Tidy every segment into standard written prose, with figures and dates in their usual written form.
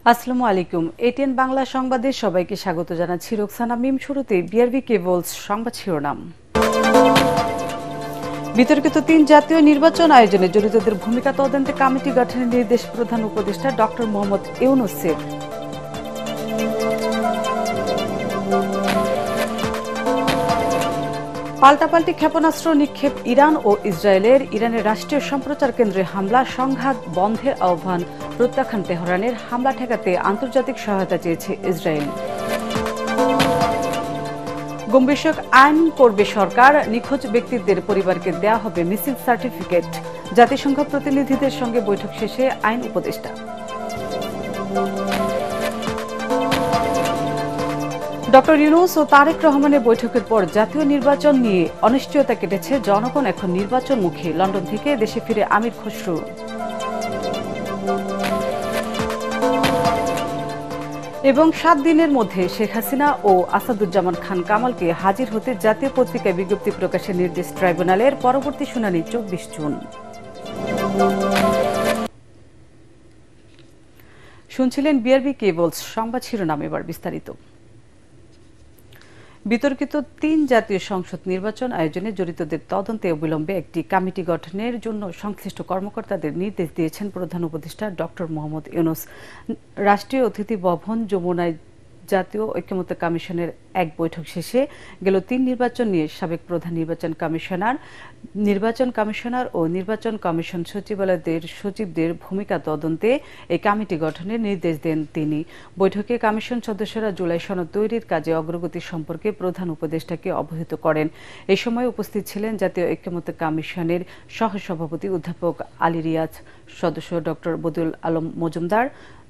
আসসালামু আলাইকুম। এটিএন বাংলা সংবাদে সবাইকে স্বাগত জানাচ্ছি রোকসানা মিম। শুরুতে বিআরবি কেবলস সংবাদ শিরোনাম। বিতর্কিত ৩ জাতীয় নির্বাচন আয়োজনে জড়িতদের ভূমিকা তদন্তে কমিটি গঠনের নির্দেশ প্রধান উপদেষ্টা ডক্টর মোহাম্মদ ইউনূসের। পাল্টাপাল্টি ক্ষেপণাস্ত্র নিক্ষেপ ইরান ও ইসরায়েলের। ইরানের রাষ্ট্রীয় সম্প্রচার কেন্দ্রে হামলা, সংঘাত বন্ধের আহ্বান প্রত্যাখ্যান তেহরানের। হামলা ঠেকাতে আন্তর্জাতিক সহায়তা চেয়েছে ইসরায়েল। গুম বিষয়ক আইন করবে সরকার, নিখোঁজ ব্যক্তিদের পরিবারকে দেয়া হবে মিসিং সার্টিফিকেট। জাতিসংঘ প্রতিনিধিদের সঙ্গে বৈঠক শেষে আইন উপদেষ্টা। ডক্টর ইউনূস ও তারেক রহমানের বৈঠকের পর জাতীয় নির্বাচন নিয়ে অনিশ্চয়তা কেটেছে। জনগণ এখন নির্বাচনমুখী। লন্ডন থেকে দেশে ফিরে আমির খসরু। এবং ৭ দিনের মধ্যে শেখ হাসিনা ও আসাদুজ্জামান খান কামালকে হাজির হতে জাতীয় পত্রিকায় বিজ্ঞপ্তি প্রকাশের নির্দেশ ট্রাইব্যুনালের। পরবর্তী শুনানি ২৪ জুন। শুনছিলেন বিআরবি কেবলস সংবাদ শিরোনাম। এবার বিস্তারিত। বিতর্কিত ৩ জাতীয় সংসদ নির্বাচন আয়োজনে জড়িতদের তদন্তে অবিলম্বে একটি কমিটি গঠনের জন্য সংশ্লিষ্ট কর্মকর্তাদের নির্দেশ দিয়েছেন প্রধান উপদেষ্টা ডক্টর মোহাম্মদ ইউনূস। রাষ্ট্রীয় অতিথি ভবন যমুনায় জাতীয় ঐকমত্য কমিশনের এক বৈঠক শেষে গেল ৩ নির্বাচন নিয়ে সাবেক প্রধান নির্বাচন কমিশনার ও নির্বাচন কমিশন সচিবদের ভূমিকা তদন্তে এই কমিটি গঠনের নির্দেশ দেন তিনি। বৈঠকে কমিশন সদস্যরা জুলাই সনদ তৈরির কাজে অগ্রগতি সম্পর্কে প্রধান উপদেষ্টাকে অবহিত করেন। এই সময় উপস্থিত ছিলেন জাতীয় ঐকমত্য কমিশনের সহসভাপতি অধ্যাপক আলী রিয়াজ, সদস্য ডক্টর বদিউল আলম মজুমদার,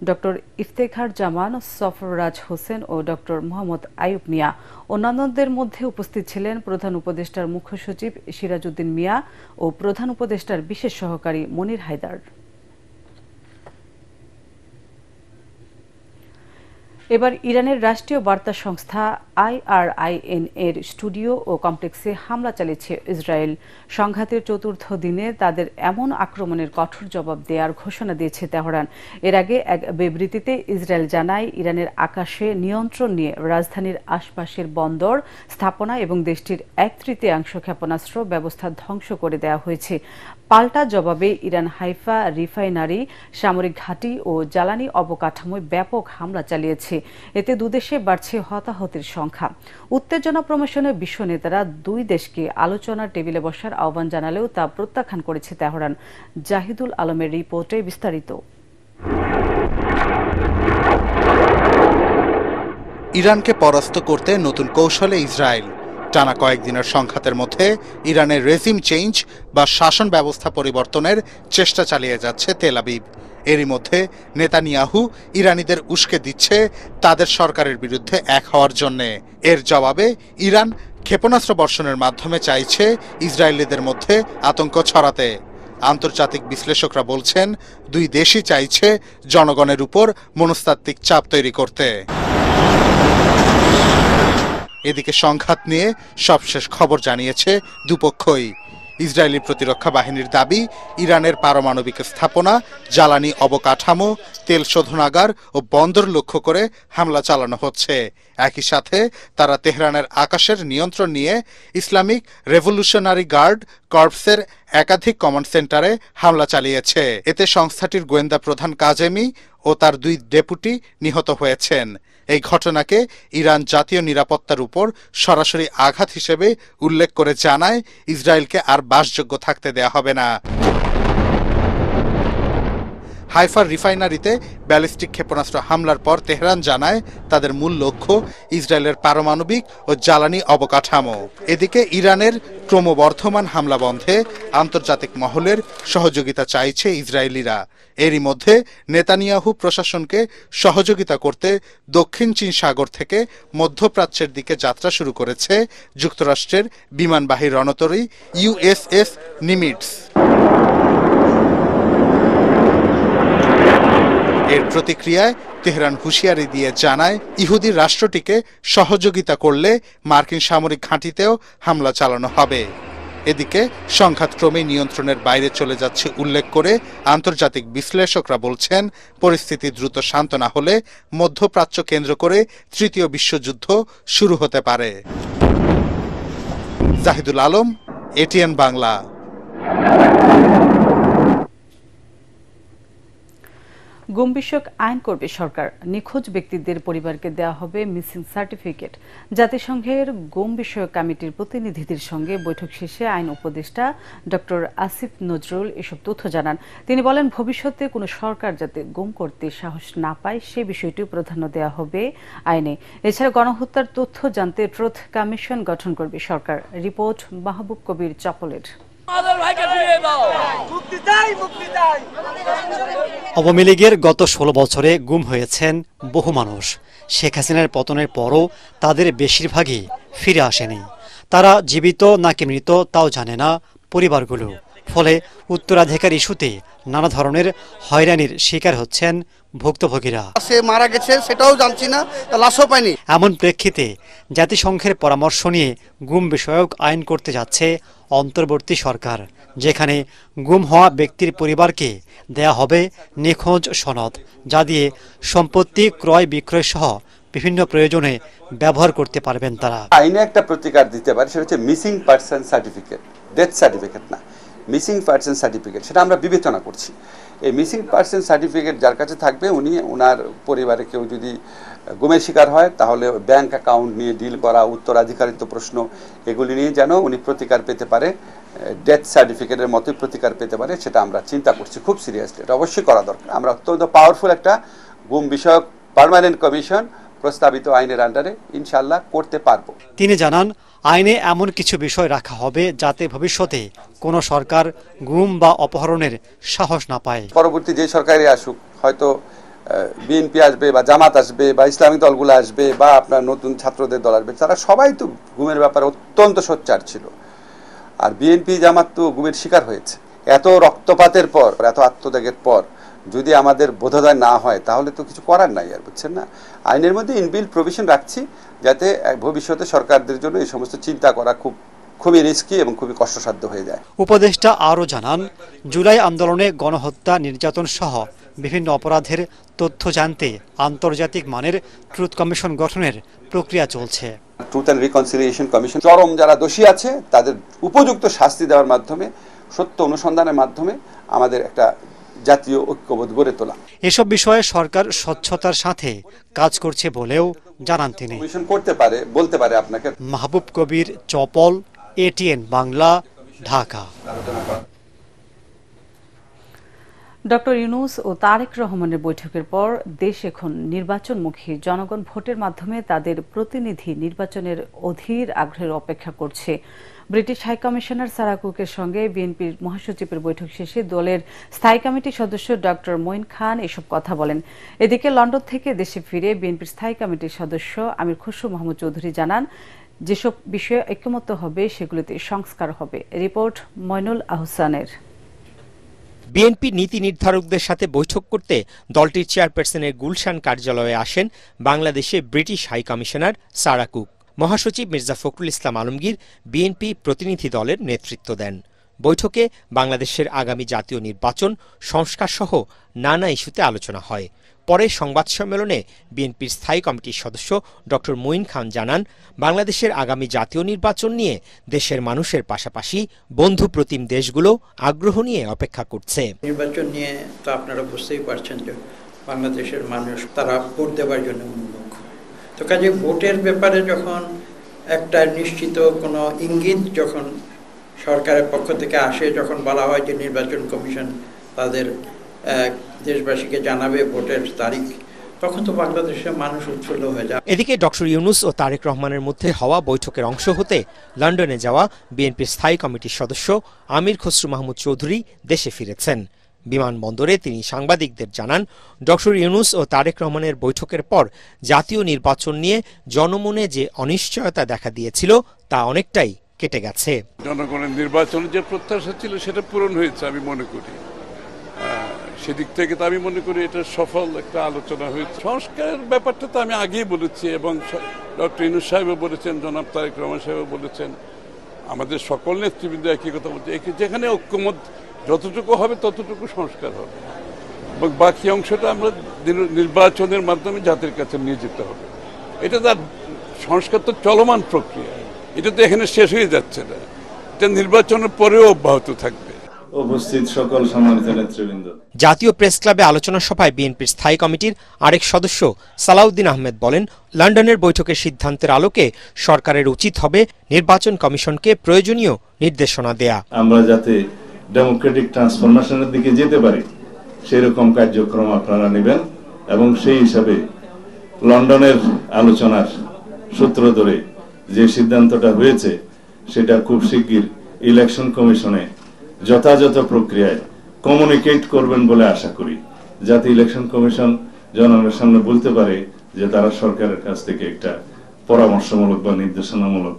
ডক্টর ইফতেখার জামান, সফররাজ হোসেন ও ডক্টর মোহাম্মদ আইয়ুব মিয়া। অন্যান্যদের মধ্যে উপস্থিত ছিলেন প্রধান উপদেষ্টার মুখ্য সচিব সিরাজউদ্দিন মিয়া ও প্রধান উপদেষ্টার বিশেষ সহকারী মনির হায়দার। এবার ইরানের রাষ্ট্রীয় বার্তা সংস্থা IRIN এর স্টুডিও ও কমপ্লেক্সে হামলা চালিয়েছে ইসরায়েল। সংঘাতের ৪র্থ দিনে তাদের এমন আক্রমণের কঠোর জবাব দেওয়ার ঘোষণা দিয়েছে তেহরান। এর আগে এক বিবৃতিতে ইসরায়েল জানায়, ইরানের আকাশে নিয়ন্ত্রণ নিয়ে রাজধানীর আশপাশের বন্দর, স্থাপনা এবং দেশটির ১/৩ ক্ষেপণাস্ত্র ব্যবস্থা ধ্বংস করে দেওয়া হয়েছে। পাল্টা জবাবে ইরান হাইফা রিফাইনারি, সামরিক ঘাঁটি ও জ্বালানি অবকাঠামোয় ব্যাপক হামলা চালিয়েছে। এতে দুদেশে বাড়ছে হতাহতের সংখ্যা। উত্তেজনা প্রশমনে বিশ্ব নেতারা ২ দেশকে আলোচনার টেবিলে বসার আহ্বান জানালেও তা প্রত্যাখ্যান করেছে তেহরান। জাহিদুল আলমের রিপোর্টে বিস্তারিত। ইরানকে পরাস্ত করতে নতুন কৌশলে ইসরায়েল। টানা কয়েকদিনের সংঘাতের মধ্যে ইরানের রেজিম চেঞ্জ বা শাসন ব্যবস্থা পরিবর্তনের চেষ্টা চালিয়ে যাচ্ছে তেল আবিব। এরই মধ্যে নেতানিয়াহু ইরানিদের উস্কে দিচ্ছে তাদের সরকারের বিরুদ্ধে এক হওয়ার জন্যে। এর জবাবে ইরান ক্ষেপণাস্ত্র বর্ষণের মাধ্যমে চাইছে ইসরায়েলিদের মধ্যে আতঙ্ক ছড়াতে। আন্তর্জাতিক বিশ্লেষকরা বলছেন, ২ দেশই চাইছে জনগণের উপর মনস্তাত্ত্বিক চাপ তৈরি করতে। এদিকে সংঘাত নিয়ে সবশেষ খবর জানিয়েছে দুপক্ষই। ইসরায়েলি প্রতিরক্ষা বাহিনীর দাবি, ইরানের পারমাণবিক স্থাপনা, জ্বালানি অবকাঠামো, তেল শোধনাগার ও বন্দর লক্ষ্য করে হামলা চালানো হচ্ছে। একই সাথে তারা তেহরানের আকাশের নিয়ন্ত্রণ নিয়ে ইসলামিক রেভলিউশনারি গার্ড কর্পসের একাধিক কমান্ড সেন্টারে হামলা চালিয়েছে। এতে সংস্থাটির গোয়েন্দা প্রধান কাজেমি ও তার ২ ডেপুটি নিহত হয়েছেন। এই ঘটনাকে ইরান জাতীয় নিরাপত্তার উপর সরাসরি আঘাত হিসেবে উল্লেখ করে জানায়, ইসরায়েলকে আর বাসযোগ্য থাকতে দেয়া হবে না। হাইফার রিফাইনারিতে ব্যালিস্টিক ক্ষেপণাস্ত্র হামলার পর তেহরান জানায়, তাদের মূল লক্ষ্য ইসরায়েলের পারমাণবিক ও জ্বালানি অবকাঠামো। এদিকে ইরানের ক্রমবর্ধমান হামলা বন্ধে আন্তর্জাতিক মহলের সহযোগিতা চাইছে ইসরায়েলিরা। এরই মধ্যে নেতানিয়াহু প্রশাসনকে সহযোগিতা করতে দক্ষিণ চীন সাগর থেকে মধ্যপ্রাচ্যের দিকে যাত্রা শুরু করেছে যুক্তরাষ্ট্রের বিমানবাহী রণতরী USS নিমিটস। এর প্রতিক্রিয়ায় তেহরান হুঁশিয়ারি দিয়ে জানায়, ইহুদি রাষ্ট্রটিকে সহযোগিতা করলে মার্কিন সামরিক ঘাঁটিতেও হামলা চালানো হবে। এদিকে সংঘাত ক্রমেই নিয়ন্ত্রণের বাইরে চলে যাচ্ছে উল্লেখ করে আন্তর্জাতিক বিশ্লেষকরা বলছেন, পরিস্থিতি দ্রুত শান্ত না হলে মধ্যপ্রাচ্য কেন্দ্র করে তৃতীয় বিশ্বযুদ্ধ শুরু হতে পারে। জাহিদুল আলম, এটিএন বাংলা। গুম বিষয়ক আইন করবে সরকার। নিখোঁজ ব্যক্তিদের পরিবারকে দেওয়া হবে মিসিং সার্টিফিকেট। জাতিসংঘের গুম বিষয়ক কমিটির প্রতিনিধিদের সঙ্গে বৈঠক শেষে আইন উপদেষ্টা ডক্টর আসিফ নজরুল এসব তথ্য জানান। তিনি বলেন, ভবিষ্যতে কোনো সরকার যাতে গুম করতে সাহস না পায় সে বিষয়টিও প্রাধান্য দেওয়া হবে আইনে। এছাড়া গণহত্যার তথ্য জানতে ট্রুথ কমিশন গঠন করবে সরকার। রিপোর্ট মাহবুব কবির চপলের। আওয়ামী লীগের গত ১৬ বছরে গুম হয়েছেন বহু মানুষ। শেখ হাসিনার পতনের পরও তাদের বেশিরভাগই ফিরে আসেনি। তারা জীবিত নাকি মৃত তাও জানে না পরিবারগুলো। ফলে উত্তরাধিকার ইস্যুতে নানা ধরনের হয়রানির শিকার হচ্ছেন ভুক্তভোগীরা। সে মারা গেছে সেটাও জানছি না, লাশও পাইনি। এমন প্রেক্ষিতে জাতিসংঘের পরামর্শ নিয়ে গুম বিষয়ক আইন করতে যাচ্ছে অন্তর্বর্তী সরকার, যেখানে গুম হওয়া ব্যক্তির পরিবারকে দেয়া হবে নিখোঁজ সনদ, যা দিয়ে সম্পত্তি ক্রয় বিক্রয় সহ বিভিন্ন প্রয়োজনে ব্যবহার করতে পারবেন তারা। আইনে একটা প্রতিকার দিতে পারে, সেটা হচ্ছে missing person certificate, death certificate না, মিসিং পারসন সার্টিফিকেট। সেটা আমরা বিবেচনা করছি। এই মিসিং পারসন সার্টিফিকেট যার কাছে থাকবে, উনি ওনার পরিবারে কেউ যদি গুমের শিকার হয় তাহলে ব্যাংক অ্যাকাউন্ট নিয়ে ডিল করা, উত্তরাধিকারিত্ব প্রশ্ন, এগুলি নিয়ে যেন উনি প্রতিকার পেতে পারে, ডেথ সার্টিফিকেটের মতোই প্রতিকার পেতে পারে, সেটা আমরা চিন্তা করছি খুব সিরিয়াসলি। এটা অবশ্যই করা দরকার। আমরা অত্যন্ত পাওয়ারফুল একটা গুম বিষয়ক পার্মানেন্ট কমিশন প্রস্তাবিত আইনের আন্ডারে ইনশাআল্লাহ করতে পারবো। তিনি জানান, আইনে এমন কিছু বিষয় রাখা হবে যাতে ভবিষ্যতে কোনো সরকার গুম বা অপহরণের সাহস না পায়। পরবর্তী যে সরকারই আসুক, হয়তো বিএনপি আসবে বা জামাত আসবে বা ইসলামিক দলগুলো আসবে বা আপনার নতুন ছাত্রদের দল আসবে, তারা সবাই তো গুমের ব্যাপারে অত্যন্ত সোচ্চার ছিল। আর বিএনপি জামাত তো গুমের শিকার হয়েছে। এত রক্তপাতের পর, এত আত্মত্যাগের পর যদি আমাদের বোধোদয় না হয় তাহলে তো কিছু করার নাই, আর বুঝছেন না। আইনের মধ্যে ইনবিল্ট প্রভিশন রাখছি যাতে ভবিষ্যতে সরকারদের জন্য এই সমস্ত চিন্তা করা খুবই রিস্কি এবং খুবই কষ্টসাধ্য হয়ে যায়। উপদেষ্টা আরও জানান, জুলাই আন্দোলনে গণহত্যা, নির্যাতন সহ বিভিন্ন অপরাধের তথ্য জানতে আন্তর্জাতিক মানের ট্রুথ কমিশন গঠনের প্রক্রিয়া চলছে। ট্রুথ অ্যান্ড রিকনসিলিয়েশন কমিশন চরম যারা দোষী আছে তাদের উপযুক্ত শাস্তি দেওয়ার মাধ্যমে, সত্য অনুসন্ধানের মাধ্যমে আমাদের একটা জাতীয় ঐক্যবোধ গড়ে তোলা। এসব বিষয়ে সরকার স্বচ্ছতার সাথে কাজ করছে বলেও জানান তিনি। কমিশন করতে পারে, বলতে পারে আপনাকে। মাহবুব কবির চপল, এটিএন বাংলা, ঢাকা। ডক্টর ইউনূস ও তারেক রহমানের বৈঠকের পর দেশ এখন নির্বাচনমুখী। জনগণ ভোটের মাধ্যমে তাদের প্রতিনিধি নির্বাচনের অধীর আগ্রহের অপেক্ষা করছে। ব্রিটিশ হাইকমিশনার সারা কুকের সঙ্গে বিএনপির মহাসচিবের বৈঠক শেষে দলের স্থায়ী কমিটির সদস্য ডক্টর মঈন খান এসব কথা বলেন। এদিকে লন্ডন থেকে দেশে ফিরে বিএনপির স্থায়ী কমিটির সদস্য আমির খসরু মাহমুদ চৌধুরী জানান, যেসব বিষয়ে ঐকমত্য হবে সেগুলোতে সংস্কার হবে। রিপোর্ট মইনুল আহসানের। বিএনপি নীতি নির্ধারকদের সাথে বৈঠক করতে দলটির চেয়ারপারসনের গুলশান কার্যালয়ে আসেন বাংলাদেশে ব্রিটিশ হাইকমিশনার সারা কুক। মহাসচিব মির্জা ফখরুল ইসলাম আলমগীর বিএনপি প্রতিনিধি দলের নেতৃত্ব দেন। বৈঠকে বাংলাদেশের আগামী জাতীয় নির্বাচন, সংস্কার সহ নানা ইস্যুতে আলোচনা হয়। পরে সংবাদ সম্মেলনে বিএনপির স্থায়ী কমিটির সদস্য ডক্টর মঈন খান জানান, বাংলাদেশের আগামী জাতীয় নির্বাচন নিয়ে দেশের মানুষের পাশাপাশি বন্ধু প্রতিম দেশগুলো আগ্রহ নিয়ে অপেক্ষা করছে। নির্বাচন নিয়ে তো আপনারা বুঝতেই পারছেন যে বাংলাদেশের মানুষ তারা ভোট দেওয়ার জন্য উন্মুখ। তো কাজে ভোটের ব্যাপারে যখন একটা নিশ্চিত কোনো ইঙ্গিত যখন সরকারের পক্ষ থেকে আসে, যখন বলা হয় যে নির্বাচন কমিশন তাদের দেশবাসীকে জানাবে ভোটের তারিখ, তখন তো বাংলাদেশের মানুষ উৎফুল্ল হয়ে যায়। এদিকে ডক্টর ইউনূস ও তারেক রহমানের মধ্যে হওয়া বৈঠকের অংশ হতে লন্ডনে যাওয়া বিএনপির স্থায়ী কমিটির সদস্য আমির খসরু মাহমুদ চৌধুরী দেশে ফিরেছেন। বিমানবন্দরে তিনি সাংবাদিকদের জানান, ডক্টর ইউনূস ও তারেক রহমানের বৈঠকের পর জাতীয় নির্বাচন নিয়ে জনমনে যে অনিশ্চয়তা দেখা দিয়েছিল তা অনেকটাই কেটে গেছে। জনগণের নির্বাচনের যে প্রত্যাশা ছিল সেটা পূরণ হয়েছে আমি মনে করি। সেদিক থেকে তো আমি মনে করি এটা সফল একটা আলোচনা হয়েছে। সংস্কারের ব্যাপারটা তো আমি আগেই বলেছি এবং ডক্টর ইউনূস সাহেবও বলেছেন, জনাব তারেক রহমান সাহেবও বলেছেন। আমাদের সকল নেতৃবৃন্দ একই কথা বলছে, যেখানে ঐক্যমত যতটুকু হবে ততটুকু সংস্কার হবে, এবং বাকি অংশটা আমরা নির্বাচনের মাধ্যমে জাতির কাছে নিয়ে যেতে হবে। এটা তার সংস্কার তো চলমান প্রক্রিয়া, এটা তো এখানে শেষ হয়ে যাচ্ছে না, এটা নির্বাচনের পরেও অব্যাহত থাকবে। উপস্থিত সকল সম্মানিত নেতৃবৃন্দ, জাতীয় প্রেস ক্লাবে আলোচনা সভায় বিএনপির স্থায়ী কমিটির আরেক সদস্য সালাউদ্দিন আহমেদ বলেন, লন্ডনের বৈঠকের সিদ্ধান্তের আলোকে সরকারের উচিত হবে নির্বাচন কমিশনকে প্রয়োজনীয় নির্দেশনা দেয়া। আমরা যাতে ডেমোক্রেটিক ট্রান্সফরমেশনের দিকে যেতে পারি সেরকম কার্যক্রম আপনারা নেবেন, এবং সেই হিসাবে লন্ডনের আলোচনার সূত্র ধরে যে সিদ্ধান্তটা হয়েছে সেটা খুব শিগগির ইলেকশন কমিশনে যথাযথ প্রক্রিয়ায় কমিউনিকেট করবেন বলে আশা করি, যাতে ইলেকশন কমিশন জনগণের সামনে বলতে পারে যে তারা সরকারের কাছ থেকে একটা পরামর্শমূলক বা নির্দেশনামূলক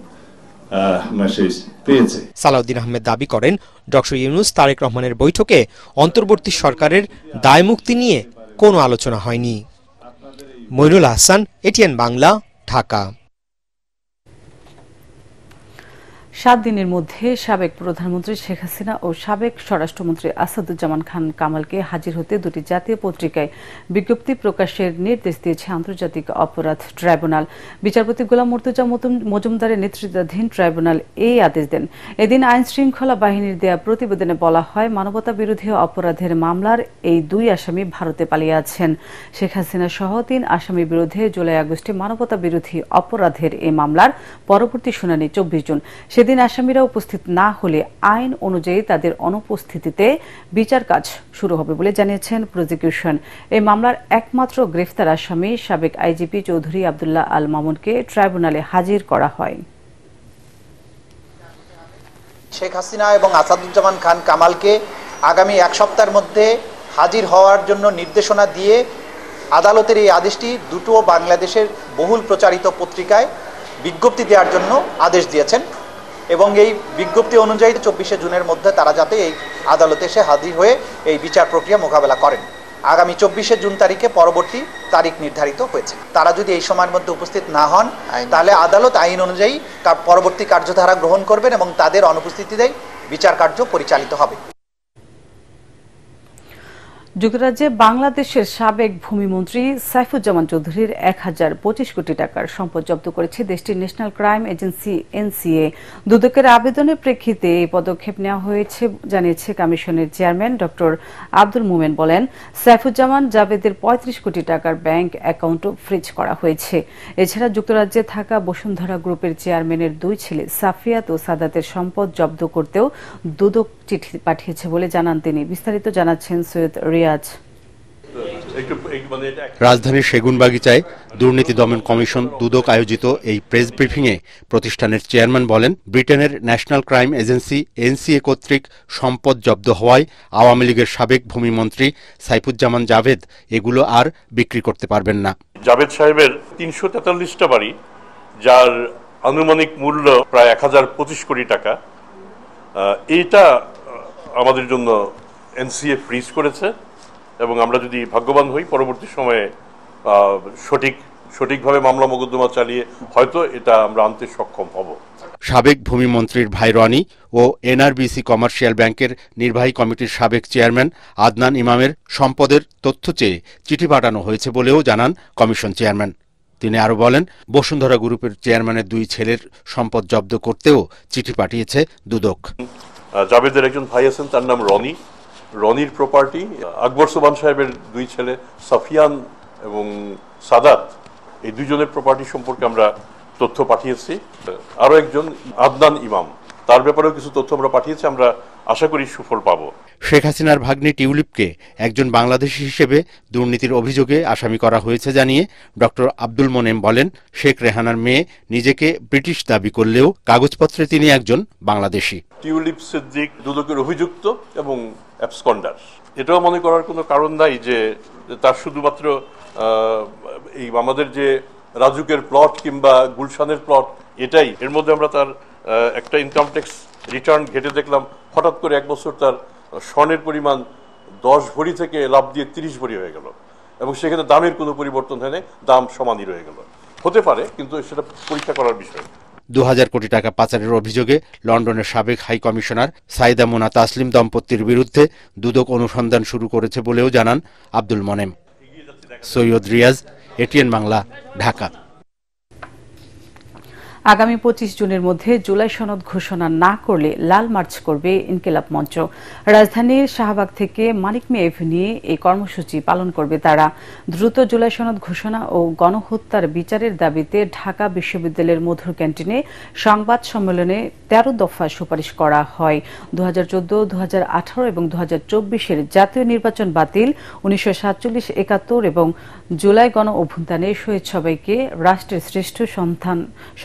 মেসেজ পেয়েছে। সালাউদ্দিন আহমেদ দাবি করেন, ডক্টর ইউনূস তারেক রহমানের বৈঠকে অন্তর্বর্তী সরকারের দায়মুক্তি নিয়ে কোনো আলোচনা হয়নি। মইনুল হাসান, এটিএন বাংলা, ঢাকা। 7 দিনের মধ্যে সাবেক প্রধানমন্ত্রী শেখ হাসিনা ও সাবেক স্বরাষ্ট্রমন্ত্রী আসাদুজ্জামান খান কামালকে হাজির হতে দুটি জাতীয় পত্রিকায় বিজ্ঞপ্তি প্রকাশের নির্দেশ দিয়েছে আন্তর্জাতিক অপরাধ ট্রাইব্যুনাল। বিচারপতি গোলাম মুর্তজা মজুমদারের নেতৃত্বাধীন ট্রাইব্যুনাল এই আদেশ দেন। এদিন আইন শৃঙ্খলা বাহিনীর দেয়া প্রতিবেদনে বলা হয়, মানবতা বিরোধী অপরাধের মামলার এই 2 আসামি ভারতে পালিয়ে আছেন। শেখ হাসিনা সহ 3 আসামির বিরুদ্ধে জুলাই আগস্টে মানবতা বিরোধী অপরাধের এই মামলার পরবর্তী শুনানি 24 জুন। সেদিন আসামিরা উপস্থিত না হলে আইন অনুযায়ী তাদের অনুপস্থিতিতে বিচার কাজ শুরু হবে বলে জানিয়েছেন প্রসিকিউশন। এই মামলার একমাত্র গ্রেফতার আসামি সাবেক আইজিপি চৌধুরী আব্দুল্লাহ আল মামুনকে ট্রাইব্যুনালে হাজির করা হয়। শেখ হাসিনা এবং আসাদুজ্জামান খান কামালকে আগামী 1 সপ্তাহের মধ্যে হাজির হওয়ার জন্য নির্দেশনা দিয়ে আদালতের এই আদেশটি দুটো বাংলাদেশের বহুল প্রচারিত পত্রিকায় বিজ্ঞপ্তি দেওয়ার জন্য আদেশ দিয়েছেন, এবং এই বিজ্ঞপ্তি অনুযায়ী 24শে জুনের মধ্যে তারা যাতে এই আদালতে এসে হাজির হয়ে এই বিচার প্রক্রিয়া মোকাবেলা করেন। আগামী 24শে জুন তারিখে পরবর্তী তারিখ নির্ধারিত হয়েছে। তারা যদি এই সময়ের মধ্যে উপস্থিত না হন তাহলে আদালত আইন অনুযায়ী পরবর্তী কার্যধারা গ্রহণ করবেন এবং তাদের অনুপস্থিতিতে বিচার কার্য পরিচালিত হবে। যুক্তরাজ্যে বাংলাদেশের সাবেক ভূমিমন্ত্রী সাইফুজ্জামান চৌধুরীর 1025 কোটি টাকার সম্পদ জব্দ করেছে দেশটির ন্যাশনাল ক্রাইম এজেন্সি এনসিএ। দুদকের আবেদনের প্রেক্ষিতে এই পদক্ষেপ নেওয়া হয়েছে জানিয়েছে কমিশনের চেয়ারম্যান ডক্টর আব্দুল মোমেন। বলেন, সাইফুজ্জামান জাভেদের 35 কোটি টাকার ব্যাংক অ্যাকাউন্টও ফ্রিজ করা হয়েছে। এছাড়া যুক্তরাজ্যে থাকা বসুন্ধরা গ্রুপের চেয়ারম্যানের 2 ছেলে সাফিয়াত ও সাদাতের সম্পদ জব্দ করতেও দুদক চিঠি পাঠিয়েছে বলে জানান তিনি। বিস্তারিত জানাচ্ছেন সৈয়দ রিয়াজ। রাজধানীর সেগুনবাগিচায় দুর্নীতি দমন কমিশন দুদক আয়োজিত এই প্রেস ব্রিফিংয়ে প্রতিষ্ঠানের চেয়ারম্যান বলেন, ব্রিটেনের ন্যাশনাল ক্রাইম এজেন্সি এনসিএ কর্তৃক সম্পদ জব্দ হওয়ায় আওয়ামী লীগের সাবেক ভূমিমন্ত্রী সাইফুজ্জামান জাভেদ এগুলো আর বিক্রি করতে পারবেন না। জাভেদ সাহেবের 343টা বাড়ি, যার আনুমানিক মূল্য প্রায় 1025 কোটি টাকা, এইটা আমাদের জন্য এনসিএ ফ্রিজ করেছে, এবং আমরা যদি ভাগ্যবান হই পরবর্তী সময়ে সঠিকভাবে মামলা মোকদ্দমা চালিয়ে হয়তো এটা আমরা আনতে সক্ষম হব। সাবেক ভূমিমন্ত্রীর ভাই রনি ও এনআরবিসি কমার্শিয়াল ব্যাংকের নির্বাহী কমিটির সাবেক চেয়ারম্যান আদনান ইমামের সম্পদের তথ্য চেয়ে চিঠি পাঠানো হয়েছে বলেও জানান কমিশন চেয়ারম্যান। তিনি আরো বলেন, বসুন্ধরা গ্রুপের চেয়ারম্যানের 2 ছেলের সম্পদ জব্দ করতেও চিঠি পাঠিয়েছে দুদক। জাভেদের একজন ভাই আছেন, তার নাম রনি। রনির প্রপার্টি, আকবর সুবহান সাহেবের 2 ছেলে সাফিয়ান এবং সাদাত, এই 2 জনের প্রপার্টি সম্পর্কে আমরা তথ্য পাঠিয়েছি। আরো একজন আদনান ইমাম, তার ব্যাপারেও কিছু তথ্য আমরা পাঠিয়েছি। আমরা আশা করি সুফল পাবো। শেখ হাসিনার ভাগ্নি টিউলিপকে একজন বাংলাদেশী হিসেবে দুর্নীতির অভিযোগে আসামি করা হয়েছে জানিয়ে ডক্টর আব্দুল মোনেম বলেন, শেখ রেহানার মেয়ে নিজেকে ব্রিটিশ দাবি করলেও কাগজপত্রে তিনি একজন বাংলাদেশী। টিউলিপ সিদ্দিক দুদকের অভিযুক্ত এবং অ্যাবসকন্ডার। এটাও মনে করার কোনো কারণ নাই যে তার শুধুমাত্র এই আমাদের যে রাজুকের প্লট কিংবা গুলশানের প্লট এটাই, এর মধ্যে আমরা তার একটা ইনকাম ট্যাক্স রিটার্ন ঘেটে দেখলাম হঠাৎ করে 1 বছর তার স্বর্ণের পরিমাণ 10 ভরি থেকে লাভ দিয়ে 30 ভরি হয়ে গেল, এবং সেখানে দামের কোনো পরিবর্তন হয়নি, দাম সমানই রয়ে গেল। হতে পারে, কিন্তু সেটা পরীক্ষা করার বিষয়। ২,০০০ কোটি টাকা পাচারের অভিযোগে লন্ডনের সাবেক হাই কমিশনার সাইদা মোনা তাসলিম দম্পতির বিরুদ্ধে দুদক অনুসন্ধান শুরু করেছে বলেও জানান আব্দুল মনেম। সৈয়দ রিয়াজ, এটিএন বাংলা, ঢাকা। আগামী 25 জুনের মধ্যে জুলাই সনদ ঘোষণা না করলে লাল মার্চ করবে ইনকিলাব মঞ্চ। রাজধানীর শাহবাগ থেকে মানিক মিয়া এভিনিউ এই কর্মসূচি পালন করবে তারা। দ্রুত জুলাই সনদ ঘোষণা ও গণহত্যার বিচারের দাবিতে ঢাকা বিশ্ববিদ্যালয়ের মধুর ক্যান্টিনে সংবাদ সম্মেলনে 13 দফা সুপারিশ করা হয়। 2014, 2018 এবং 2024-এর জাতীয় নির্বাচন বাতিল, 1947-71 এবং জুলাই গণ অভ্যুত্থানে শহীদ সবাইকে রাষ্ট্রের শ্রেষ্ঠ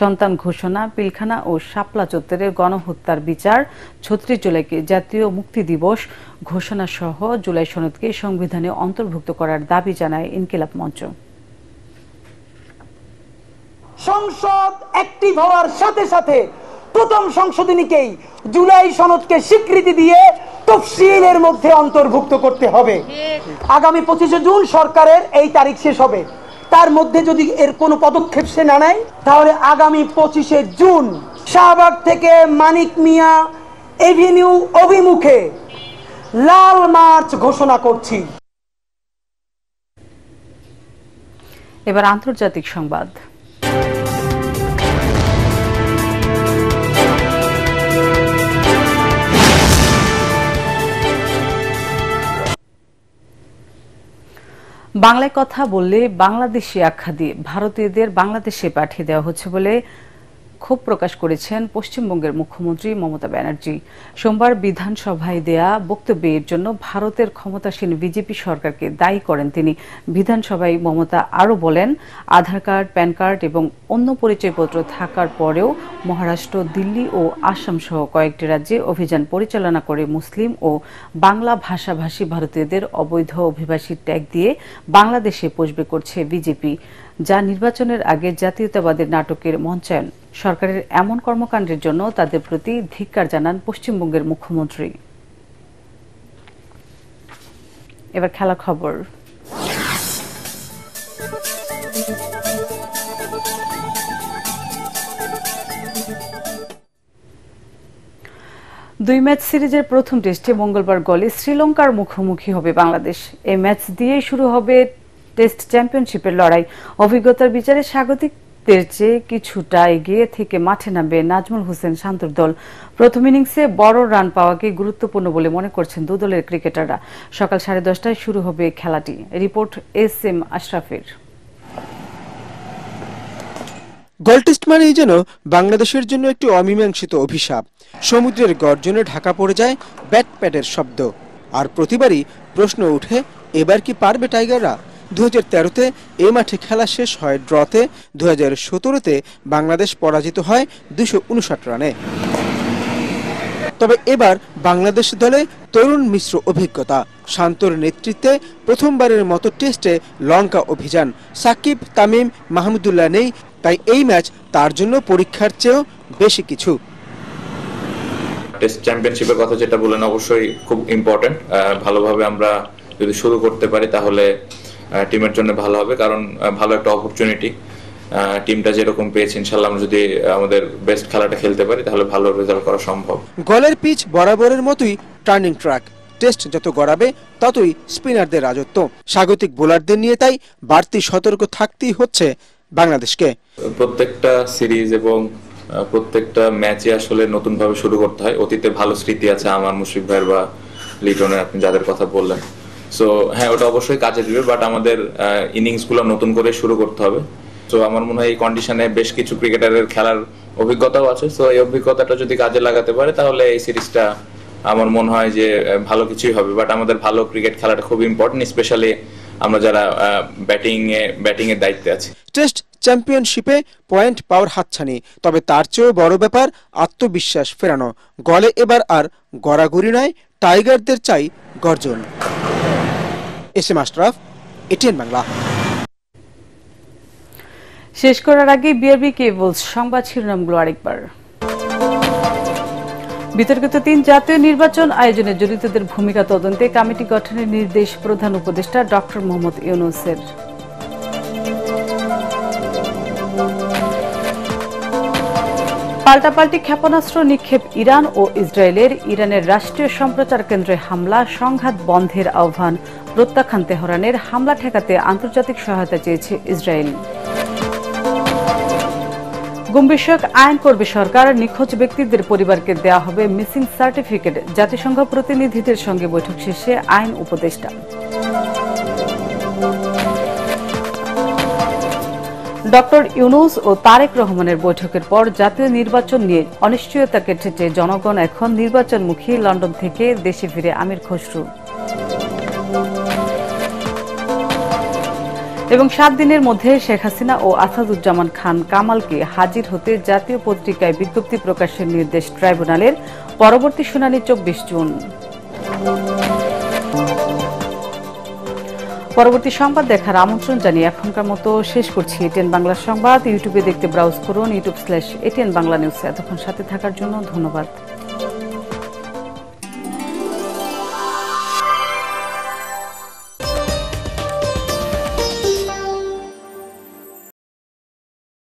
সন্তান ঘোষণা, পিলখানা ও শাপলা চত্বরের গণহত্যার বিচার, 36 জুলাইকে জাতীয় মুক্তি দিবস ঘোষণা সহ জুলাই সনদকে সংবিধানে অন্তর্ভুক্ত করার দাবি জানায় ইনকিলাব মঞ্চ। সংসদ অ্যাক্টিভ হওয়ার সাথে সাথে প্রথম সংশোধনীকেই জুলাই সনদকে স্বীকৃতি দিয়ে তফসিলের মধ্যে অন্তর্ভুক্ত করতে হবে। আগামী 25 জুন সরকারের এই তারিখ শেষ হবে। তার মধ্যে যদি এর কোনো পদক্ষেপ সে না নেয় তাহলে আগামী 25 জুন শাহবাগ থেকে মানিক মিয়া এভিনিউ অভিমুখে লাল মার্চ ঘোষণা করছি। এবার আন্তর্জাতিক সংবাদ। বাংলায় কথা বললে বাংলাদেশি আখ্যা দিয়ে ভারতীয়দের বাংলাদেশে পাঠিয়ে দেওয়া হচ্ছে বলে ক্ষোভ প্রকাশ করেছেন পশ্চিমবঙ্গের মুখ্যমন্ত্রী মমতা ব্যানার্জি। সোমবার বিধানসভায় দেয়া বক্তব্যে এর জন্য ভারতের ক্ষমতাসীন বিজেপি সরকারকে দায়ী করেন তিনি। বিধানসভায় মমতা আরও বলেন, আধার কার্ড, প্যান কার্ড এবং অন্য পরিচয়পত্র থাকার পরেও মহারাষ্ট্র, দিল্লি ও আসাম সহ কয়েকটি রাজ্যে অভিযান পরিচালনা করে মুসলিম ও বাংলা ভাষাভাষী ভারতীয়দের অবৈধ অভিবাসী ট্যাগ দিয়ে বাংলাদেশে পৌঁছবে করছে বিজেপি, যা নির্বাচনের আগে জাতীয়তাবাদের নাটকের মঞ্চায়ন। সরকারের এমন কর্মকাণ্ডের জন্য তাদের প্রতি ধিক্কার জানান পশ্চিমবঙ্গের মুখ্যমন্ত্রী। এবার খেলা খবর। দুই ম্যাচ সিরিজের প্রথম টেস্টে মঙ্গলবার গলে শ্রীলঙ্কার মুখোমুখি হবে বাংলাদেশ। এই ম্যাচ দিয়েই শুরু হবে টেস্ট চ্যাম্পিয়নশিপের লড়াই। অভিজ্ঞতার বিচারে স্বাগতিকদের চেয়ে কিছুটা এগিয়ে থেকে মাঠে নামবে নাজমুল হোসেন শান্তর দল। প্রথম ইনিংসে বড় রান পাওয়াকে গুরুত্বপূর্ণ বলে মনে করছেন দু দলের ক্রিকেটাররা। সকাল 10:30টায় শুরু হবে খেলাটি। Report SM আশরাফের। গোল টেস্ট মানেই যেন বাংলাদেশের জন্য একটি অমীমাংসিত অভিশাপ। সমুদ্রের গর্জনে ঢাকা পড়ে যায় ব্যাট প্যাডের শব্দ। আর প্রতিবারই প্রশ্ন উঠে, এবার কি পারবে টাইগাররা? 2013-তে এই মাঠে খেলা শেষ হয় ড্রতে। 2017-তে বাংলাদেশ পরাজিত হয় 259 রানে। তবে এবার বাংলাদেশ দলে তরুণ মিশ্র অভিজ্ঞতা। শান্তর নেতৃত্বে প্রথমবারের মতো টেস্টে লঙ্কা অভিযান। সাকিব, তামিম, মাহমুদুল্লাহ নেই, তাই এই ম্যাচ তার জন্য পরীক্ষার চেয়েও বেশি কিছু। টেস্ট চ্যাম্পিয়নশিপের কথা যেটা বলেন অবশ্যই খুব ইম্পর্টেন্ট। ভালোভাবে আমরা যদি শুরু করতে পারি তাহলে টিমের জন্য ভালো হবে, কারণ ভালো একটা অপরচুনিটি টিমটা যেরকম পেয়েছে ইনশাআল্লাহ আমরা যদি আমাদের বেস্ট খেলাটা খেলতে পারি তাহলে ভালো রেজাল্ট করা সম্ভব। গলের পিচ বরাবরের মতোই টার্নিং ট্র্যাক। টেস্ট যত গড়াবে ততই স্পিনারদের রাজত্ব। স্বাগতিক বোলারদের নিয়ে তাই বাড়তি সতর্ক থাকতেই হচ্ছে বাংলাদেশকে। প্রত্যেকটা সিরিজ এবং প্রত্যেকটা ম্যাচে আসলে নতুন ভাবে শুরু করতে হয়। অতীতে ভালো স্মৃতি আছে আমার, মুশফিক ভাইয়ের বা লিটনের, আপনি যাদের কথা বললেন। সো হ্যাঁ, ওটা অবশ্যই কাজে দিবে, বাট আমাদের ইনিংসগুলো নতুন করে শুরু করতে হবে। সো আমার মনে হয় এই কন্ডিশনে বেশ কিছু ক্রিকেটারের খেলার অভিজ্ঞতাও আছে। সো এই অভিজ্ঞতাটা যদি কাজে লাগাতে পারে তাহলে এই সিরিজটা আমার মনে হয় যে ভালো কিছুই হবে। বাট আমাদের ভালো ক্রিকেট খেলাটা খুব ইম্পর্টেন্ট, স্পেশালি আমরা যারা ব্যাটিং এর দায়িত্বে আছি। টেস্ট চ্যাম্পিয়নশিপে পয়েন্ট পাওয়ার হাতছানি, তবে তার চেয়েও বড় ব্যাপার আত্মবিশ্বাস ফেরানো। গলে এবার আর গড়াগড়ি নয়, টাইগারদের চাই গর্জন। SM Ashraf, ATN Bangla. শেষ করার আগে BRB কেবলস সংবাদ শিরোনামগুলো আরেকবার। বিতর্কিত 3 জাতীয় নির্বাচন আয়োজনে জড়িতদের ভূমিকা তদন্তে কমিটি গঠনের নির্দেশ প্রধান উপদেষ্টা ডক্টর মোহাম্মদ ইউনূসের। পাল্টাপাল্টি ক্ষেপণাস্ত্র নিক্ষেপ ইরান ও ইসরায়েলের। ইরানের রাষ্ট্রীয় সম্প্রচার কেন্দ্রে হামলা, সংঘাত বন্ধের আহ্বান প্রত্যাখ্যান তেহরানের। হামলা ঠেকাতে আন্তর্জাতিক সহায়তা চেয়েছে ইসরায়েল। গুম বিষয়ক আইন করবে সরকার। নিখোঁজ ব্যক্তিদের পরিবারকে দেওয়া হবে মিসিং সার্টিফিকেট। জাতিসংঘ প্রতিনিধিদের সঙ্গে বৈঠক শেষে আইন উপদেষ্টা। ডক্টর ইউনূস ও তারেক রহমানের বৈঠকের পর জাতীয় নির্বাচন নিয়ে অনিশ্চয়তা কেটেছে জনগণ এখন নির্বাচনমুখী। লন্ডন থেকে দেশে ফিরে আমির খসরু। এবং 7 দিনের মধ্যে শেখ হাসিনা ও আসাদুজ্জামান খান কামালকে হাজির হতে জাতীয় পত্রিকায় বিজ্ঞপ্তি প্রকাশের নির্দেশ ট্রাইব্যুনালের। পরবর্তী শুনানি 24 জুন। পরবর্তী সংবাদ দেখার আমন্ত্রণ জানিয়ে এখনকার মতো শেষ করছি এটিএন বাংলা সংবাদ। ইউটিউবে দেখতে ব্রাউজ করুন youtube.com/ATN বাংলা নিউজ। এতক্ষণ সাথে থাকার জন্য ধন্যবাদ।